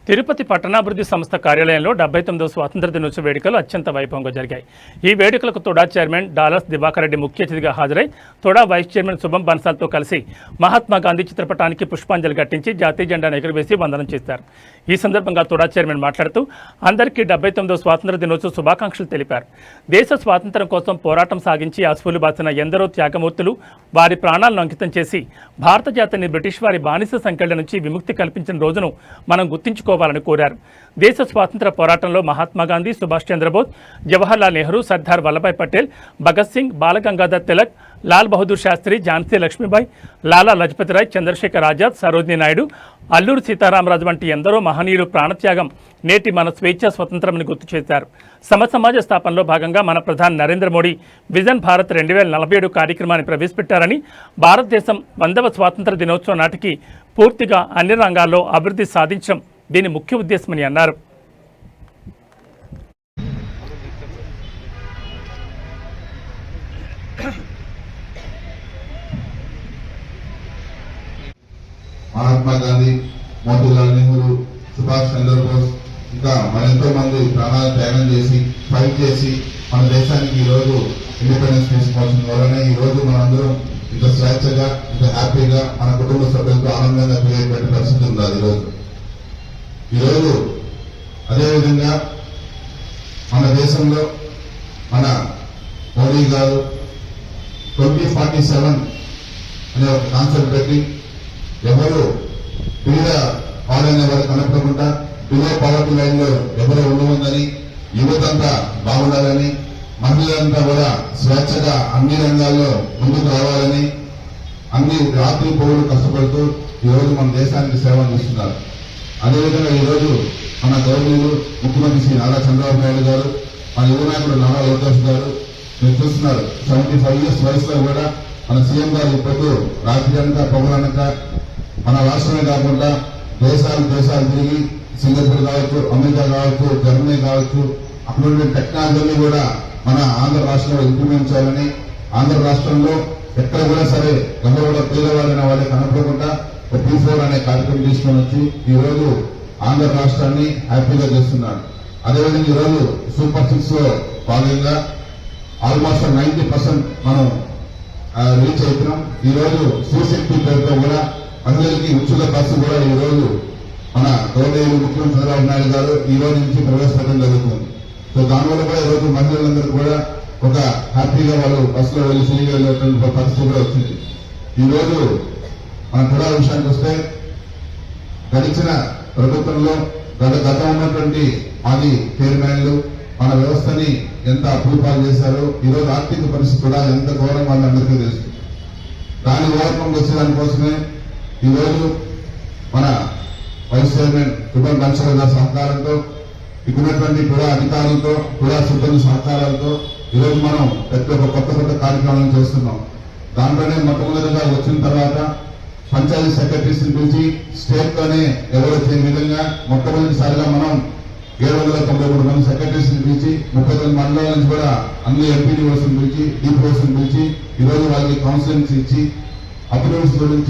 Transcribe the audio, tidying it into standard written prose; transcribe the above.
తిరుపతి పట్టణాభివృద్ధి సంస్థ కార్యాలయంలో 79వ స్వాతంత్ర దినోత్సవ వేడుకలు అత్యంత వైభవంగా జరిగాయి. ఈ వేడుకలకు తోడా చైర్మన్ డాలర్స్ దివాకర్ రెడ్డి ముఖ్య అతిథిగా హాజరై తోడా వైస్ చైర్మన్ శుభం బన్సాల్తో కలిసి మహాత్మా గాంధీ చిత్రపటానికి పుష్పాంజలి ఘటించి జాతీయ జెండాను ఎగురవేసి వందనం చేశారు. ఈ సందర్భంగా తోడా చైర్మన్ మాట్లాడుతూ అందరికీ 79వ స్వాతంత్ర దినోత్సవ శుభాకాంక్షలు తెలిపారు. దేశ స్వాతంత్ర్యం కోసం పోరాటం సాగించి అసువులు బాసిన ఎందరో త్యాగమూర్తులు వారి ప్రాణాలను అంకితం చేసి భారత జాతిని బ్రిటిష్ వారి బానిస సంకెళ్ల నుంచి విముక్తి కల్పించిన రోజును మనం గుర్తించుకోవాలని కోరారు. దేశ స్వాతంత్ర పోరాటంలో మహాత్మా గాంధీ, సుభాష్ చంద్రబోస్, జవహర్లాల్ నెహ్రూ, సర్దార్ వల్లభాయ్ పటేల్, భగత్ సింగ్, బాలగంగాధర్ తిలక్, లాల్ బహదూర్ శాస్త్రి, ఝాన్సీ లక్ష్మీబాయి, లాలా లజపతి రాయ్, చంద్రశేఖర్ ఆజాద్, సరోజినీ నాయుడు, అల్లూరి సీతారామరాజు వంటి ఎందరో మహనీయులు ప్రాణత్యాగం నేటి మన స్వేచ్ఛ స్వతంత్రమని గుర్తు చేశారు. సమసమాజ స్థాపనలో భాగంగా మన ప్రధాని నరేంద్ర మోడీ విజన్ భారత్ 2047 కార్యక్రమాన్ని ప్రవేశపెట్టారని, భారతదేశం 100వ స్వాతంత్ర దినోత్సవం నాటికి పూర్తిగా అన్ని రంగాల్లో అభివృద్ధి సాధించడం దీని ముఖ్య ఉద్దేశమని అన్నారు. మహాత్మా గాంధీ, మోతీలాల్ నెహ్రూ, సుభాష్ చంద్రబోస్ ఇంకా మరెంతో మంది ప్రాణాలు త్యాగం చేసి ఫైట్ చేసి మన దేశానికి ఈ రోజు ఇండిపెండెన్స్ తీసుకోవాల్సిన వల్లనే ఈ రోజు మనందరం ఇంత స్వేచ్ఛగా ఇంత హ్యాపీగా మన కుటుంబ సభ్యులతో ఆనందంగా తిరిగేటువంటి పరిస్థితి ఉంది. ఈరోజు అదేవిధంగా మన దేశంలో మన మోడీ గారు 2047 అనే ఒక కాన్సెప్ట్ పెట్టి ఎవరు పేద పాలైన వారు కనపడకుండా బిలో పవర్టీ లైన్ లో ఎవరు ఉండవద్దని, యువతంతా బాగుండాలని, మహిళలంతా కూడా స్వేచ్ఛగా అన్ని రంగాల్లో ముందుకు రావాలని అన్ని రాత్రి పౌరులు కష్టపడుతూ ఈరోజు మన దేశానికి సేవ అందిస్తున్నారు. అదేవిధంగా ఈరోజు మన గౌరవనీయులు ముఖ్యమంత్రి శ్రీ నారా చంద్రబాబు నాయుడు గారు, మన యువ నాయకుడు నారా లోకేష్ గారు మీరు చూస్తున్నారు. 75 years వయసులో కూడా మన సీఎం గారు ఇప్పుడు రాత్రి అంతా పౌరానక మన రాష్ట్రమే కాకుండా దేశాలు తిరిగి సింగపూర్ కావచ్చు, అమెరికా కావచ్చు, జర్మనీ కావచ్చు, అక్కడ టెక్నాలజీని కూడా మన ఆంధ్ర రాష్ట్రంలో ఇంప్లిమెంట్ చేయాలని, ఆంధ్ర రాష్ట్రంలో ఎక్కడ కూడా సరే ఎవరు కూడా పేదవాళ్ళైన వాళ్ళే కనపడకుండా P4 అనే కార్యక్రమం తీసుకొని వచ్చి ఈ రోజు ఆంధ్ర రాష్ట్రాన్ని హ్యాపీగా చేస్తున్నాడు. అదేవిధంగా ఈ రోజు సూపర్ 6 లో భాగంగా ఆల్మోస్ట్ 90% మనం రీచ్ అవుతున్నాం. ఈ రోజు శివశక్తి పేరుతో కూడా మహిళలకి ఉచిత బస్సు కూడా ఈ రోజు మన గౌరవనీయులు ముఖ్యమంత్రి చంద్రబాబు నాయుడు గారు ఈ రోజు నుంచి ప్రవేశపెట్టడం జరుగుతుంది. సో దానివల్ల కూడా ఈ రోజు మహిళలందరూ కూడా ఒక హ్యాపీగా వాళ్ళు బస్సులో వెళ్ళి తిరిగి వెళ్ళేటువంటి పరిస్థితి కూడా వచ్చింది. ఈ రోజు మన కూడా విషయానికి వస్తే గడిచిన ప్రభుత్వంలో గత ఉన్నటువంటి మాజీ చైర్మన్లు మన వ్యవస్థని ఎంత అభివృద్ధి చేశారో ఈ రోజు ఆర్థిక పరిస్థితి కూడా ఎంత ఘోరం వాళ్ళందరికీ తెలుసు. దాని ఓవర్కమ్ వచ్చేదాని కోసమే ఈ రోజు మన వైస్ చైర్మన్ శుభం బన్సాల్ గారి సహకారంతో ఇక్కడున్నటువంటి కూడా అధికారులతో కూడా సిబ్బంది సహకారాలతో ఈరోజు మనం కొత్త కార్యక్రమాలను చేస్తున్నాం. దాంట్లోనే మొట్టమొదటిగా వచ్చిన తర్వాత పంచాయతీ సెక్రటరీస్ పిలిచి స్టేట్ లోనే ఎవరు చేయని విధంగా మొట్టమొదటిసారిగా మనం 793 మంది సెక్రటరీస్ పిలిచి 39 మండలాల నుంచి కూడా అన్ని ఎంపీడీఓస్ పిలిచి, డిపిఓస్ పిలిచి ఈ రోజు వాళ్ళకి కౌన్సిలింగ్స్ ఇచ్చి అప్రూవల్స్ గురించి